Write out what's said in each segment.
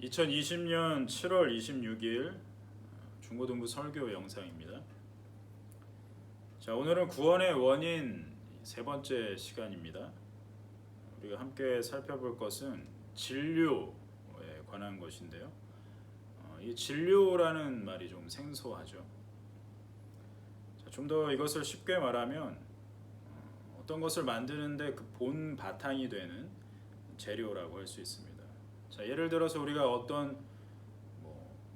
2020년 7월 26일 중고등부 설교 영상입니다. 자, 오늘은 구원의 원인 세 번째 시간입니다. 우리가 함께 살펴볼 것은 진료에 관한 것인데요. 이 진료라는 말이 좀 생소하죠. 좀 더 이것을 쉽게 말하면 어떤 것을 만드는데 그 본 바탕이 되는 재료라고 할 수 있습니다. 자, 예를 들어서 우리가 어떤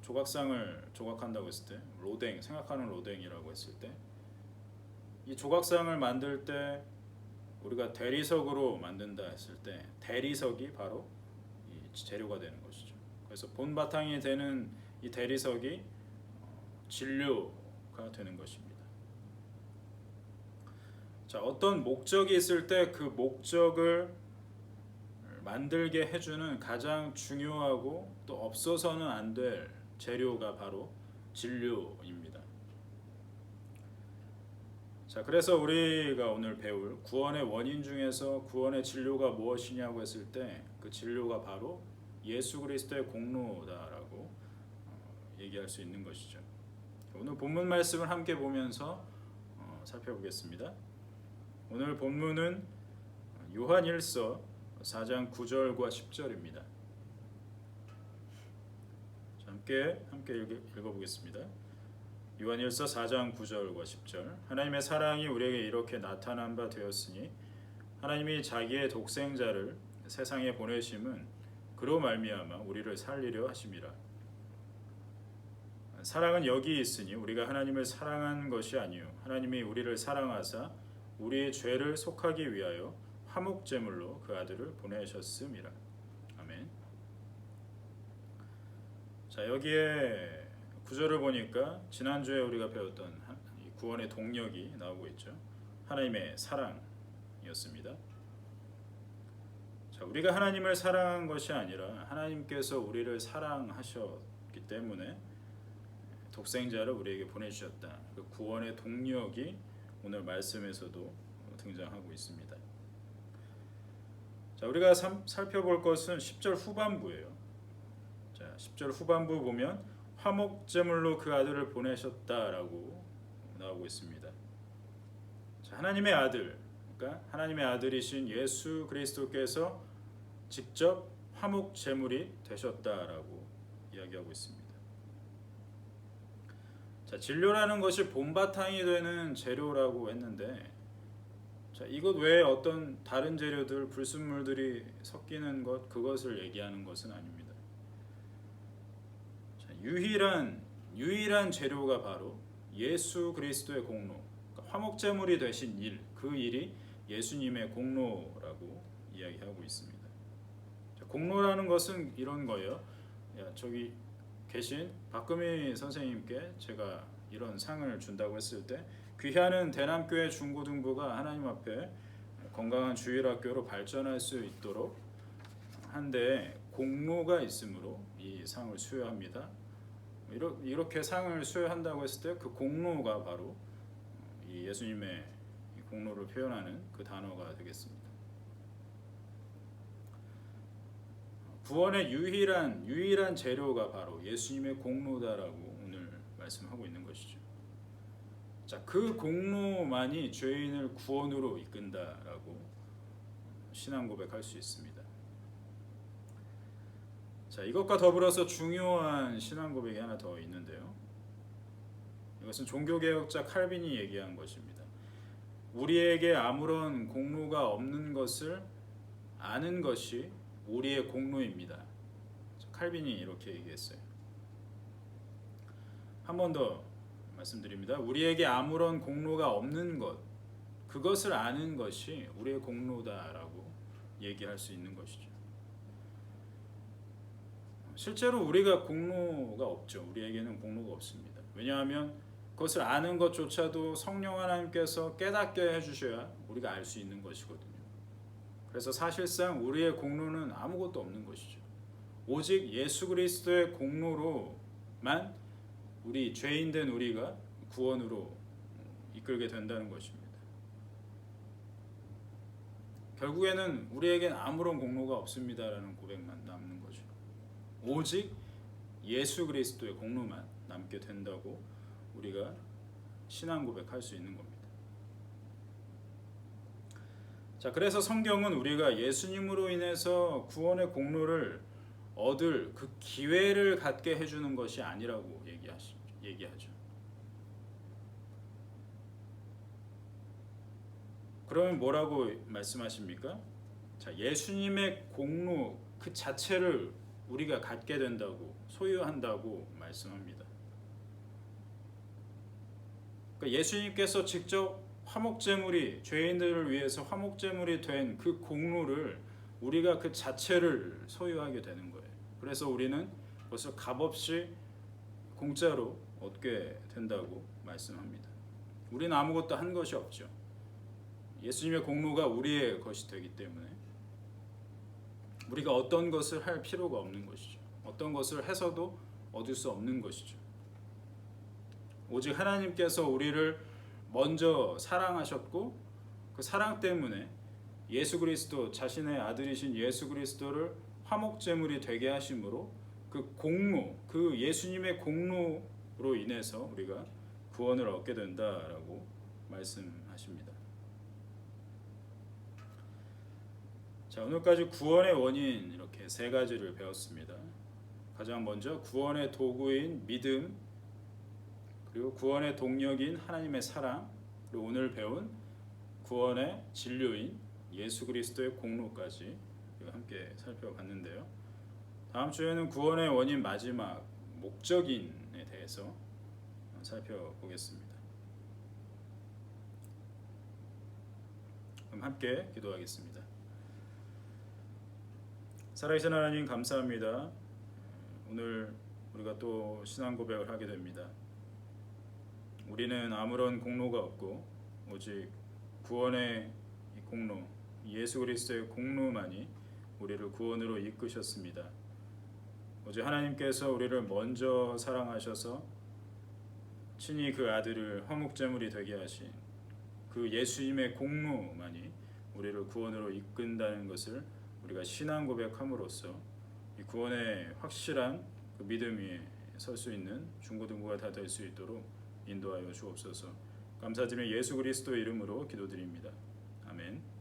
조각상을 조각한다고 했을 때, 로댕, 생각하는 로댕이라고 했을 때, 이 조각상을 만들 때 우리가 대리석으로 만든다 했을 때 대리석이 바로 이 재료가 되는 것이죠. 그래서 본 바탕이 되는 이 대리석이 진료가 되는 것입니다. 자, 어떤 목적이 있을 때 그 목적을 만들게 해주는 가장 중요하고 또 없어서는 안 될 재료가 바로 진료입니다. 자, 그래서 우리가 오늘 배울 구원의 원인 중에서 구원의 진료가 무엇이냐고 했을 때 그 진료가 바로 예수 그리스도의 공로다라고 얘기할 수 있는 것이죠. 오늘 본문 말씀을 함께 보면서 살펴보겠습니다. 오늘 본문은 요한일서 4장 9절과 10절입니다. 함께 읽어보겠습니다. 요한일서 4장 9절과 10절. 하나님의 사랑이 우리에게 이렇게 나타난 바 되었으니 하나님이 자기의 독생자를 세상에 보내심은 그로 말미암아 우리를 살리려 하심이라. 사랑은 여기 있으니 우리가 하나님을 사랑한 것이 아니요 하나님이 우리를 사랑하사 우리의 죄를 속하기 위하여 화목제물로 그 아들을 보내셨음이라. 아멘. 자, 여기에 구절을 보니까 지난주에 우리가 배웠던 구원의 동력이 나오고 있죠. 하나님의 사랑이었습니다. 자, 우리가 하나님을 사랑한 것이 아니라 하나님께서 우리를 사랑하셨기 때문에 독생자를 우리에게 보내주셨다. 그 구원의 동력이 오늘 말씀에서도 등장하고 있습니다. 자, 우리가 살펴볼 것은 10절 후반부예요. 자, 10절 후반부 보면 화목제물로 그 아들을 보내셨다라고 나오고 있습니다. 자, 하나님의 아들, 그러니까 하나님의 아들이신 예수 그리스도께서 직접 화목제물이 되셨다라고 이야기하고 있습니다. 자, 진료라는 것이 본바탕이 되는 재료라고 했는데, 자, 이것 외에 어떤 다른 재료들, 불순물들이 섞이는 것, 그것을 얘기하는 것은 아닙니다. 자, 유일한 재료가 바로 예수 그리스도의 공로, 그러니까 화목제물이 되신 일, 그 일이 예수님의 공로라고 이야기하고 있습니다. 자, 공로라는 것은 이런 거예요. 저기 계신 박금희 선생님께 제가 이런 상을 준다고 했을 때 귀하는 대남교회 중고등부가 하나님 앞에 건강한 주일학교로 발전할 수 있도록 한데 공로가 있으므로 이 상을 수여합니다. 이렇게 상을 수여한다고 했을 때 그 공로가 바로 이 예수님의 공로를 표현하는 그 단어가 되겠습니다. 구원의 유일한 재료가 바로 예수님의 공로다라고 오늘 말씀하고 있는 것이죠. 자, 그 공로만이 죄인을 구원으로 이끈다라고 신앙 고백할 수 있습니다. 자, 이것과 더불어서 중요한 신앙 고백이 하나 더 있는데요. 이것은 종교개혁자 칼빈이 얘기한 것입니다. 우리에게 아무런 공로가 없는 것을 아는 것이 우리의 공로입니다. 칼빈이 이렇게 얘기했어요. 한 번 더 말씀드립니다. 우리에게 아무런 공로가 없는 것, 그것을 아는 것이 우리의 공로다라고 얘기할 수 있는 것이죠. 실제로 우리가 공로가 없죠. 우리에게는 공로가 없습니다. 왜냐하면 그것을 아는 것조차도 성령 하나님께서 깨닫게 해주셔야 우리가 알 수 있는 것이거든요. 그래서 사실상 우리의 공로는 아무것도 없는 것이죠. 오직 예수 그리스도의 공로로만 우리 죄인된 우리가 구원으로 이끌게 된다는 것입니다. 결국에는 우리에겐 아무런 공로가 없습니다라는 고백만 남는 거죠. 오직 예수 그리스도의 공로만 남게 된다고 우리가 신앙 고백할 수 있는 겁니다. 자, 그래서 성경은 우리가 예수님으로 인해서 구원의 공로를 얻을 그 기회를 갖게 해주는 것이 아니라고 얘기하죠. 그러면 뭐라고 말씀하십니까? 자, 예수님의 공로 그 자체를 우리가 갖게 된다고, 소유한다고 말씀합니다. 그러니까 예수님께서 직접 화목제물이, 죄인들을 위해서 화목제물이 된 그 공로를 우리가 그 자체를 소유하게 되는 거예요. 그래서 우리는 벌써 값없이 공짜로 얻게 된다고 말씀합니다. 우리는 아무것도 한 것이 없죠. 예수님의 공로가 우리의 것이 되기 때문에 우리가 어떤 것을 할 필요가 없는 것이죠. 어떤 것을 해서도 얻을 수 없는 것이죠. 오직 하나님께서 우리를 먼저 사랑하셨고 그 사랑 때문에 예수 그리스도, 자신의 아들이신 예수 그리스도를 화목제물이 되게 하심으로 그 공로, 그 예수님의 공로로 인해서 우리가 구원을 얻게 된다라고 말씀하십니다. 자, 오늘까지 구원의 원인 이렇게 세 가지를 배웠습니다. 가장 먼저 구원의 도구인 믿음, 그리고 구원의 동력인 하나님의 사랑, 그리고 오늘 배운 구원의 진료인 예수 그리스도의 공로까지 함께 살펴봤는데요. 다음 주에는 구원의 원인 마지막 목적인에 대해서 살펴보겠습니다. 그럼 함께 기도하겠습니다. 살아계신 하나님 감사합니다. 오늘 우리가 또 신앙 고백을 하게 됩니다. 우리는 아무런 공로가 없고 오직 구원의 공로, 예수 그리스도의 공로만이 우리를 구원으로 이끄셨습니다. 오직 하나님께서 우리를 먼저 사랑하셔서 친히 그 아들을 화목제물이 되게 하신 그 예수님의 공로만이 우리를 구원으로 이끈다는 것을 우리가 신앙 고백함으로써 이 구원의 확실한 그 믿음 위에 설 수 있는 중고등부가 다 될 수 있도록 인도하여 주옵소서. 감사드리며 예수 그리스도의 이름으로 기도드립니다. 아멘.